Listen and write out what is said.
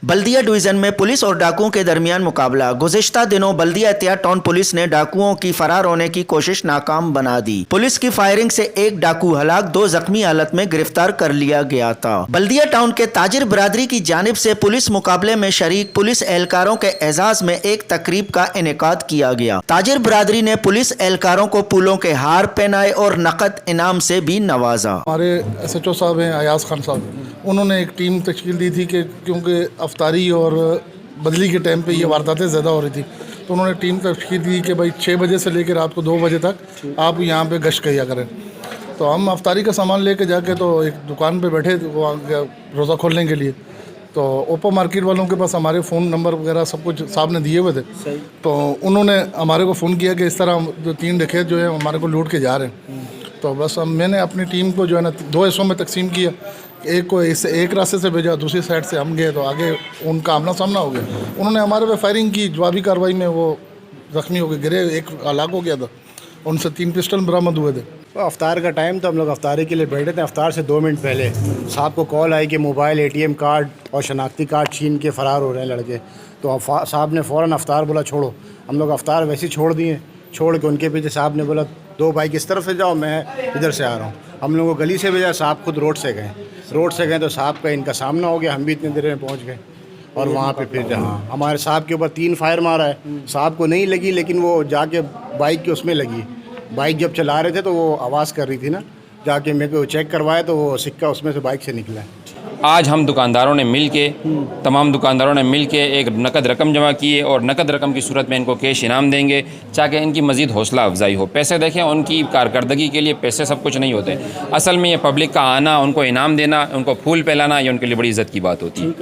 बल्दिया division में police और डाकुओं के दरमियान मुकाबला। गुज़िश्ता दिनों बल्दिया एहतियात टाउन पुलिस ने डाकुओं की फरार होने की कोशिश नाकाम बना दी। पुलिस की फायरिंग से एक डाकू हलाक, 2 जख्मी हालत में गिरफ्तार कर लिया गया था। बल्दिया टाउन के ताजिर बिरादरी की जानिब से पुलिस मुकाबले में शरीक पुलिस एहलकारों के एजाज में एक तकरीब का इनेकाद किया गया। ताजिर बिरादरी ने पुलिस एहलकारों को फूलों के हार पहनाए और नकद इनाम से भी नवाजा। हमारे SHO साहब हैं अयाज खान साहब, उन्होंने एक टीम तश्कील दी थी कि क्योंकि अफ्तारी और बदली के टाइम पे ये वारदातें ज़्यादा हो रही थी, तो उन्होंने टीम तश्कील दी कि भाई 6 बजे से लेकर रात को 2 बजे तक आप यहाँ पे गश्त किया करें। तो हम अफ्तारी का सामान लेके जाके तो एक दुकान पे बैठे वो रोज़ा खोलने के लिए, तो ओपो मार्केट वालों के पास हमारे फ़ोन नंबर वगैरह सब कुछ साहब ने दिए हुए थे। तो उन्होंने हमारे को फ़ोन किया कि इस तरह जो 3 डकैत जो है हमारे को लूट के जा रहे हैं। तो बस मैंने अपनी टीम को जो है ना 2 हिस्सों में तकसीम किया, एक को इस एक रास्ते से भेजा, दूसरी साइड से हम गए, तो आगे उनका आमना सामना हो गया। उन्होंने हमारे पे फायरिंग की, जवाबी कार्रवाई में वो ज़ख्मी हो गए, गिरे, एक हलाक हो गया था। उनसे 3 पिस्टल बरामद हुए थे। तो अफ्तार का टाइम, तो हम लोग अफ्तारी के लिए बैठे थे। अफ्तार से 2 मिनट पहले साहब को कॉल आई कि मोबाइल, ATM कार्ड और शनाख्ती कार्ड छीन के फ़रार हो रहे हैं लड़के। तो साहब ने फ़ौरन अफ्तार बोला छोड़ो। हम लोग अफ्तार वैसे ही छोड़ दिए। छोड़ के उनके पीछे साहब ने बोला 2 बाइक इस तरफ से जाओ, मैं इधर से आ रहा हूँ। हम लोगों को गली से भेजा, साहब खुद रोड से गए। रोड से गए तो साहब का इनका सामना हो गया, हम भी इतनी देर में पहुँच गए। और वहाँ पे फिर जहाँ हमारे साहब के ऊपर 3 फायर मारा है। साहब को नहीं लगी, लेकिन वो जाके बाइक के उसमें लगी। बाइक जब चला रहे थे तो वो आवाज़ कर रही थी ना, जाके मेरे को चेक करवाया तो वो सिक्का उसमें से बाइक से निकला है। आज हम दुकानदारों ने मिल के, तमाम दुकानदारों ने मिल के एक नकद रकम जमा की है और नकद रकम की सूरत में इनको कैश इनाम देंगे ताकि इनकी मज़ीद हौसला अफजाई हो। पैसे देखें, उनकी कारकर्दगी के लिए पैसे सब कुछ नहीं होते। असल में ये पब्लिक का आना, उनको इनाम देना, उनको फूल पिलाना, ये उनके लिए बड़ी इज़्ज़त की बात होती है।